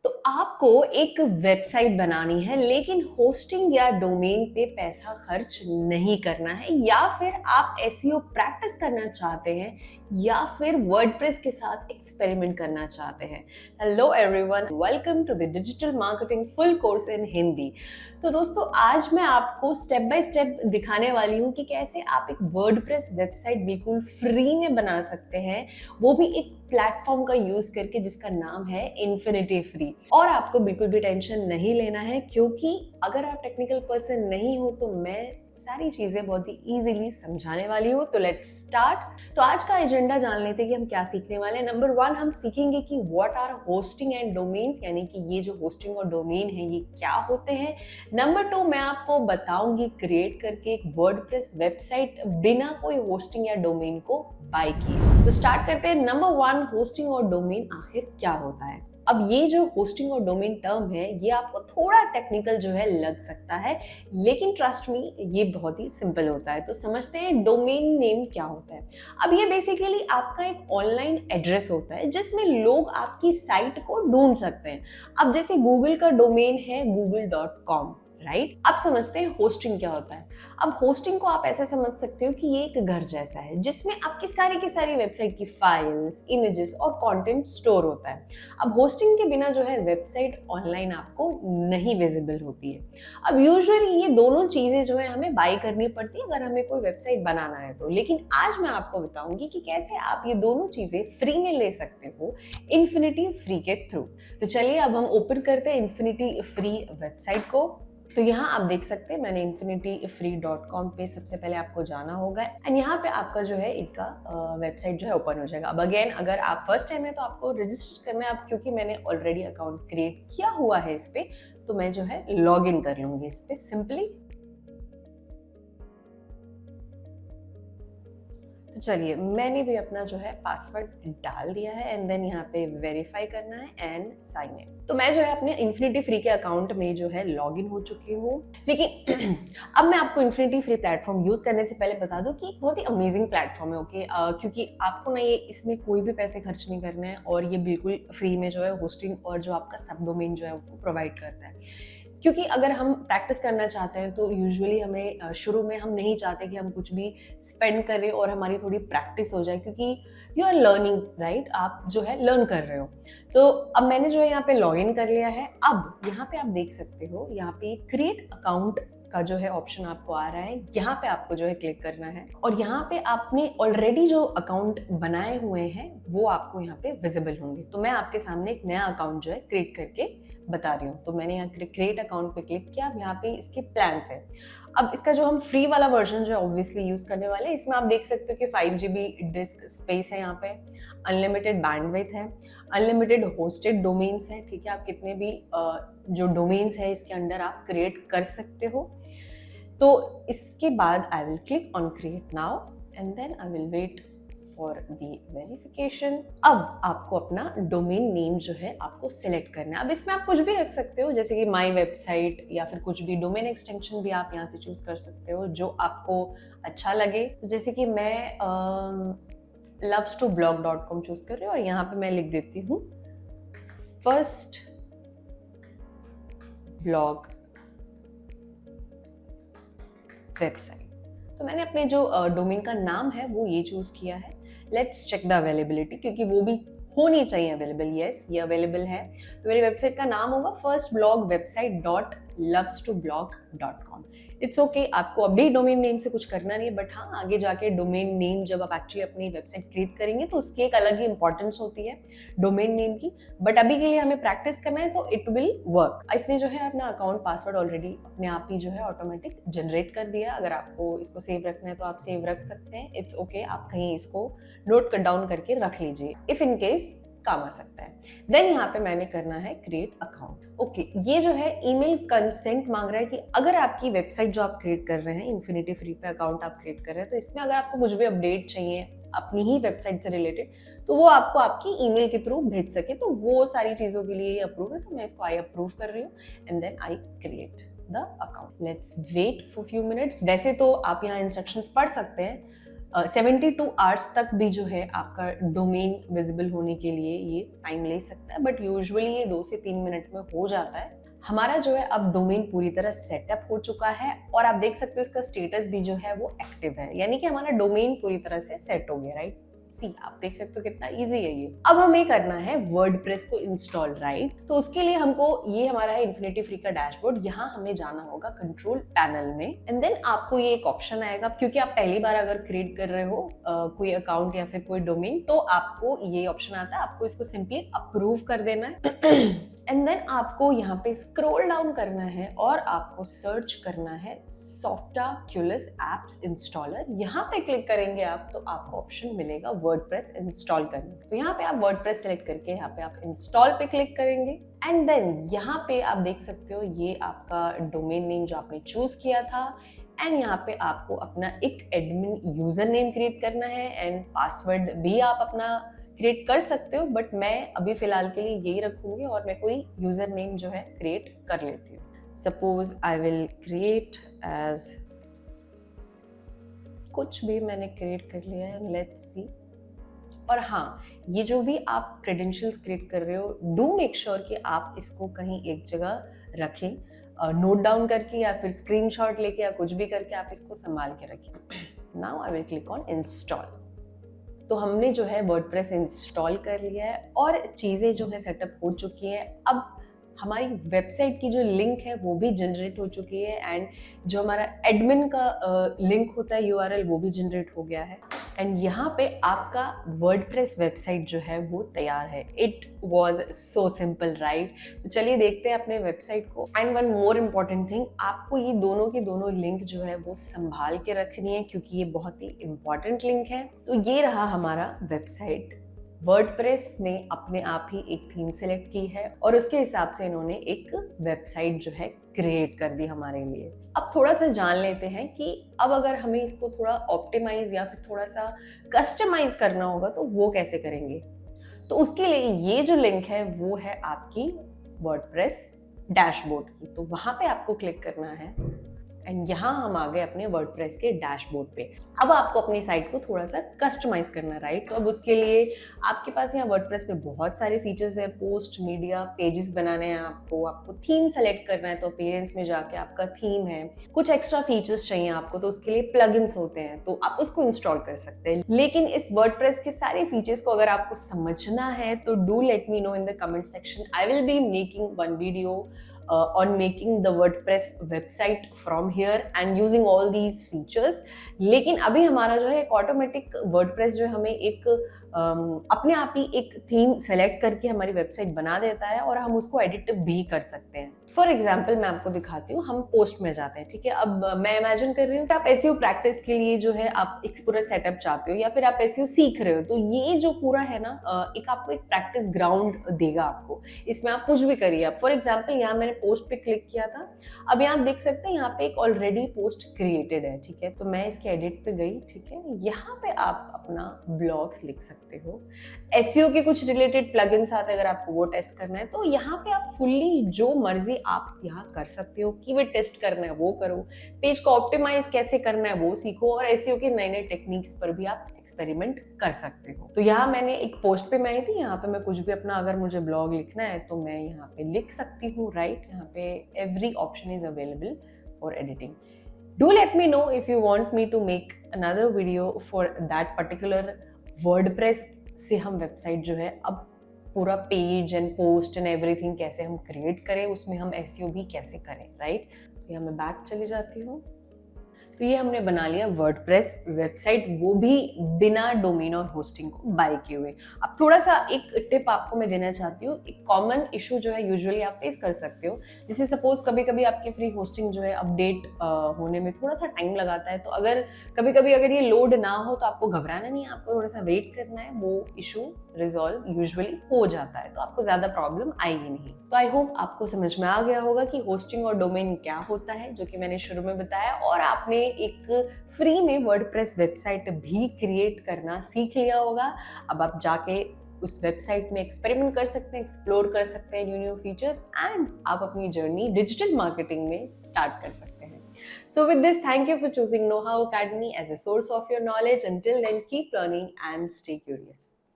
तो आपको एक वेबसाइट बनानी है लेकिन होस्टिंग या डोमेन पे पैसा खर्च नहीं करना है, या फिर आप एसईओ प्रैक्टिस करना चाहते हैं, या फिर वर्डप्रेस के साथ एक्सपेरिमेंट करना चाहते हैं। Hello everyone, welcome to the digital marketing full course in Hindi. तो दोस्तों, आज मैं आपको स्टेप बाय स्टेप दिखाने वाली हूँ कि कैसे आप एक वर्डप्रेस वेबसाइट बिल्कुल फ्री में बना सकते हैं, वो भी एक प्लेटफॉर्म का यूज करके जिसका नाम है इन्फिनिटी फ्री। और आपको बिल्कुल भी टेंशन नहीं लेना है, क्योंकि अगर आप टेक्निकल पर्सन नहीं हो तो मैं सारी चीजें बहुत ही इजीली समझाने वाली हूँ। तो लेट्स स्टार्ट। तो आज का एजेंडा जान लेते हैं कि हम क्या सीखने वाले हैं। नंबर 1, हम सीखेंगे कि what are hosting and domains, यानी कि ये जो होस्टिंग और डोमेन है ये क्या होते हैं। नंबर 2, मैं आपको बताऊंगी क्रिएट करके एक वर्डप्रेस वेबसाइट बिना कोई होस्टिंग या डोमेन को बाय किए। तो स्टार्ट करते हैं। नंबर 1, होस्टिंग और डोमेन आखिर क्या होता है। अब ये जो होस्टिंग और डोमेन टर्म है ये आपको थोड़ा टेक्निकल जो है लग सकता है, लेकिन ट्रस्ट मी ये बहुत ही सिंपल होता है। तो समझते हैं डोमेन नेम क्या होता है। अब ये बेसिकली आपका एक ऑनलाइन एड्रेस होता है जिसमें लोग आपकी साइट को ढूंढ सकते हैं। अब जैसे गूगल का डोमेन है google.com, राइट। अब समझते हैं होस्टिंग क्या होता है। अब होस्टिंग को आप ऐसे समझ सकते हो कि ये एक घर जैसा है जिसमें आपकी सारी की सारी वेबसाइट की फाइल्स, इमेजेस और कंटेंट स्टोर होता है। अब होस्टिंग के बिना जो है वेबसाइट ऑनलाइन आपको नहीं विजिबल होती है। अब यूजुअली ये दोनों चीजें जो है हमें बाय करनी पड़ती है अगर हमें कोई वेबसाइट बनाना है तो। लेकिन आज मैं आपको बताऊंगी कि कैसे आप ये दोनों चीजें फ्री में ले सकते हो इन्फिनिटी फ्री के थ्रू। तो चलिए अब हम ओपन करते हैं इन्फिनिटी फ्री वेबसाइट को। तो यहाँ आप देख सकते हैं मैंने infinityfree.com पे सबसे पहले आपको जाना होगा एंड यहाँ पे आपका जो है इनका वेबसाइट जो है ओपन हो जाएगा। अब अगेन अगर आप फर्स्ट टाइम है तो आपको रजिस्टर करना है। अब क्योंकि मैंने ऑलरेडी अकाउंट क्रिएट किया हुआ है इस पे, तो मैं जो है लॉग इन कर लूंगी इस पे सिंपली। तो चलिए मैंने भी अपना जो है पासवर्ड डाल दिया है एंड देन यहाँ पे वेरीफाई करना है एंड साइन इन। तो मैं जो है अपने इन्फिनिटी फ्री के अकाउंट में जो है लॉग इन हो चुकी हूँ। लेकिन अब मैं आपको इन्फिनिटी फ्री प्लेटफॉर्म यूज करने से पहले बता दूं कि एक बहुत ही अमेजिंग प्लेटफॉर्म है। ओके, क्योंकि आपको ना ये इसमें कोई भी पैसे खर्च नहीं करने हैं और ये बिल्कुल फ्री में जो है होस्टिंग और जो आपका सब डोमेन जो है उसको प्रोवाइड करता है। क्योंकि अगर हम प्रैक्टिस करना चाहते हैं तो यूजुअली हमें शुरू में हम नहीं चाहते कि हम कुछ भी स्पेंड करें और हमारी थोड़ी प्रैक्टिस हो जाए, क्योंकि यू आर लर्निंग, राइट। आप जो है लर्न कर रहे हो। तो अब मैंने जो है यहाँ पे लॉग इन कर लिया है। अब यहाँ पे आप देख सकते हो यहाँ पे क्रिएट अकाउंट का जो है ऑप्शन आपको आ रहा है। यहाँ पे आपको जो है क्लिक करना है और यहाँ पे आपने ऑलरेडी जो अकाउंट बनाए हुए हैं वो आपको यहाँ पे विजिबल होंगे। तो मैं आपके सामने एक नया अकाउंट जो है क्रिएट करके बता रही हूँ। तो मैंने यहाँ क्रिएट अकाउंट पे क्लिक किया। अब यहाँ पे इसके प्लान्स है। अब इसका जो हम फ्री वाला वर्जन जो है ऑब्वियसली यूज करने वाले हैं। इसमें आप देख सकते हो कि 5 GB डिस्क स्पेस है, यहाँ पे अनलिमिटेड बैंडविड्थ है, अनलिमिटेड होस्टेड डोमेन्स है। ठीक है, आप कितने भी जो डोमेन्स है इसके अंडर आप क्रिएट कर सकते हो। तो इसके बाद I will click on create now and then I will wait for the verification. अब आपको अपना डोमेन नेम जो है आपको सिलेक्ट करना है। अब इसमें आप कुछ भी रख सकते हो, जैसे कि माई वेबसाइट या फिर कुछ भी डोमेन एक्सटेंशन भी आप यहाँ से चूज कर सकते हो जो आपको अच्छा लगे। तो जैसे कि मैं loves2blog.com चूज कर रही हूँ और यहाँ पे मैं लिख देती हूँ फर्स्ट ब्लॉग वेबसाइट। तो मैंने अपने जो डोमेन का नाम है वो ये चूज किया है। लेट्स चेक द अवेलेबिलिटी, क्योंकि वो भी होनी चाहिए अवेलेबल। यस, ये अवेलेबल है। तो मेरी वेबसाइट का नाम होगा first blog website .loves2blog.com। It's okay, आपको अभी डोमेन नेम से कुछ करना नहीं है, बट हाँ आगे जाके डोमेन नेम जब आप एक्चुअली अपनी वेबसाइट क्रिएट करेंगे तो उसकी एक अलग ही इंपॉर्टेंस होती है डोमेन नेम की। बट अभी के लिए हमें प्रैक्टिस करना है तो इट विल वर्क। इसने जो है अपना अकाउंट पासवर्ड ऑलरेडी अपने आप ही जो है ऑटोमेटिक जनरेट कर दिया। अगर आपको इसको सेव रखना है तो आप सेव रख सकते हैं। इट्स ओके, आप कहीं इसको नोट डाउन करके रख लीजिए इफ इन केस काम आ सकता है। देन यहाँ पे मैंने करना है क्रिएट अकाउंट। ओके, ये जो है ईमेल कंसेंट मांग रहा है कि अगर आपकी वेबसाइट जो आप क्रिएट कर रहे हैं इन्फिनिटी फ्री पे अकाउंट आप क्रिएट कर रहे हैं तो इसमें अगर आपको कुछ भी अपडेट चाहिए अपनी ही वेबसाइट से रिलेटेड तो वो आपको आपकी ईमेल के थ्रू भेज सके। तो वो सारी चीजों के लिए अप्रूव है, तो मैं इसको आई अप्रूव कर रही हूँ and then I create the account. Let's wait for few minutes. वैसे तो आप यहाँ इंस्ट्रक्शंस पढ़ सकते हैं 72 आवर्स तक भी जो है आपका डोमेन विजिबल होने के लिए ये टाइम ले सकता है, बट यूजुअली ये 2 से 3 मिनट में हो जाता है। हमारा जो है अब डोमेन पूरी तरह सेटअप हो चुका है और आप देख सकते हो इसका स्टेटस भी जो है वो एक्टिव है, यानी कि हमारा डोमेन पूरी तरह से सेट हो गया, राइट। सी आप देख सकते हो कितना इजी है ये। अब हमें करना है वर्डप्रेस को इंस्टॉल, राइट। तो उसके लिए हमको ये हमारा है इन्फिनिटी फ्री का डैशबोर्ड, यहाँ हमें जाना होगा कंट्रोल पैनल में एंड देन आपको ये एक ऑप्शन आएगा, क्योंकि आप पहली बार अगर क्रिएट कर रहे हो कोई अकाउंट या फिर कोई डोमेन, तो आपको ये ऑप्शन आता है, आपको इसको सिंपली अप्रूव कर देना है एंड देन आपको यहाँ पे स्क्रॉल डाउन करना है और आपको सर्च करना है सॉफ्टाक्यूलस एप्स इंस्टॉलर। यहाँ पे क्लिक करेंगे आप तो आपको ऑप्शन मिलेगा वर्डप्रेस इंस्टॉल करने। तो यहाँ पे आप वर्डप्रेस सेलेक्ट करके यहाँ पे आप इंस्टॉल पे क्लिक करेंगे एंड देन यहाँ पे आप देख सकते हो ये आपका डोमेन नेम जो आपने चूज किया था एंड यहाँ पे आपको अपना एक एडमिन यूजर नेम क्रिएट करना है एंड पासवर्ड भी आप अपना क्रिएट कर सकते हो, बट मैं अभी फिलहाल के लिए यही रखूंगी और मैं कोई यूजर नेम जो है क्रिएट कर लेती हूँ। Suppose I will create as कुछ भी मैंने क्रिएट कर लिया है, लेट्स सी। और हाँ, ये जो भी आप क्रेडेंशियल्स क्रिएट कर रहे हो, डू मेक श्योर कि आप इसको कहीं एक जगह रखें, नोट डाउन करके या फिर स्क्रीनशॉट लेके या कुछ भी करके आप इसको संभाल के रखें। Now I will click on install. तो हमने जो है वर्डप्रेस इंस्टॉल कर लिया है और चीज़ें जो है सेटअप हो चुकी हैं। अब हमारी वेबसाइट की जो लिंक है वो भी जनरेट हो चुकी है एंड जो हमारा एडमिन का लिंक होता है यूआरएल वो भी जनरेट हो गया है एंड यहाँ पे आपका वर्डप्रेस वेबसाइट जो है वो तैयार है। It was so simple, right. तो चलिए देखते हैं अपने वेबसाइट को। And one more important thing, आपको ये दोनों की दोनों लिंक जो है वो संभाल के रखनी है क्योंकि ये बहुत ही इम्पॉर्टेंट लिंक है। तो ये रहा हमारा वेबसाइट। वर्डप्रेस ने अपने आप ही एक थीम सेलेक्ट की है और उसके हिसाब से इन्होंने एक वेबसाइट जो है क्रिएट कर दी हमारे लिए। अब थोड़ा सा जान लेते हैं कि अब अगर हमें इसको थोड़ा ऑप्टिमाइज या फिर थोड़ा सा कस्टमाइज करना होगा तो वो कैसे करेंगे। तो उसके लिए ये जो लिंक है वो है आपकी वर्डप्रेस डैशबोर्ड की। तो वहां पे आपको क्लिक करना है एंड यहाँ हम आ गए अपने वर्डप्रेस के डैशबोर्ड पे। अब आपको अपनी साइट को थोड़ा सा कस्टमाइज करना है, राइट। तो अब उसके लिए आपके पास यहाँ वर्डप्रेस पे बहुत सारे फीचर्स हैं। पोस्ट, मीडिया, पेजेस बनाने हैं आपको थीम सेलेक्ट करना है तो अपीयरेंस में जाके आपका थीम है। कुछ एक्स्ट्रा फीचर्स चाहिए आपको तो उसके लिए प्लगइन्स होते हैं तो आप उसको इंस्टॉल कर सकते हैं। लेकिन इस वर्डप्रेस के सारे फीचर्स को अगर आपको समझना है तो do let me know in the comment section. I will be making one video on making the WordPress website from here and using all these features। लेकिन अभी हमारा जो है एक ऑटोमेटिक वर्डप्रेस जो हमें एक अपने आप ही एक थीम सेलेक्ट करके हमारी वेबसाइट बना देता है और हम उसको एडिट भी कर सकते हैं। फॉर एग्जाम्पल मैं आपको दिखाती हूँ, हम पोस्ट में जाते हैं, ठीक है। अब मैं इमेजिन कर रही हूँ कि आप एसईओ प्रैक्टिस के लिए जो है आप एक पूरा सेटअप चाहते हो या फिर आप एसईओ सीख रहे हो, तो ये जो पूरा है ना एक आपको एक प्रैक्टिस ग्राउंड देगा आपको। इसमें आप कुछ भी करिए। अब फॉर एग्जाम्पल यहाँ मैंने पोस्ट पे क्लिक किया था, अब यहाँ आप देख सकते हैं यहाँ पे एक ऑलरेडी पोस्ट क्रिएटेड है, ठीक है। तो मैं इसके एडिट पे गई, ठीक है। यहाँ पे आप अपना ब्लॉग्स लिख सकते हो। एसईओ के कुछ रिलेटेड प्लगइन्स आते हैं, अगर आपको वो टेस्ट करना है तो यहाँ पे आप फुल्ली जो मर्जी आप यहाँ कर सकते हो। कीवर्ड टेस्ट करना है वो करो, पेज को ऑप्टिमाइज कैसे करना है वो सीखो और एसईओ के नए नए टेक्निक्स पर भी आप एक्सपेरिमेंट कर सकते हो। तो यहाँ मैंने एक पोस्ट पे मैं आई थी, यहाँ पे मैं कुछ भी अपना अगर मुझे ब्लॉग लिखना है तो मैं यहाँ पे लिख सकती हूँ, राइट। यहाँ पे every option is available for editing. Do let me know if you want me to make another video for that particular WordPress से हम वेबसाइट जो है अब पूरा page and post and everything कैसे हम क्रिएट करें, उसमें हम एसईओ भी कैसे करें, राइट। तो यहाँ मैं बैक चली जाती हूँ। तो ये हमने बना लिया वर्डप्रेस वेबसाइट, वो भी बिना डोमेन और होस्टिंग को बाय किए हुए। अब थोड़ा सा एक टिप आपको मैं देना चाहती हूँ। एक कॉमन इशू जो है यूजुअली आप फेस कर सकते हो, जैसे सपोज कभी कभी आपकी फ्री होस्टिंग जो है अपडेट होने में थोड़ा सा टाइम लगाता है। तो अगर कभी कभी अगर ये लोड ना हो तो आपको घबराना नहीं है, आपको थोड़ा सा वेट करना है, वो इशू रिजॉल्व यूजुअली हो जाता है, तो आपको ज्यादा प्रॉब्लम आएगी नहीं। तो आई होप आपको समझ में आ गया होगा कि होस्टिंग और डोमेन क्या होता है, जो कि मैंने शुरू में बताया, और आपने एक फ्री में वर्डप्रेस वेबसाइट भी क्रिएट करना सीख लिया होगा। अब आप जाके उस वेबसाइट में एक्सपेरिमेंट कर सकते हैं, एक्सप्लोर कर सकते हैं न्यू न्यू फीचर्स एंड आप अपनी जर्नी डिजिटल मार्केटिंग में स्टार्ट कर सकते हैं। So with this, thank you for choosing Know How Academy as a source of your knowledge. Until then, keep learning and stay curious.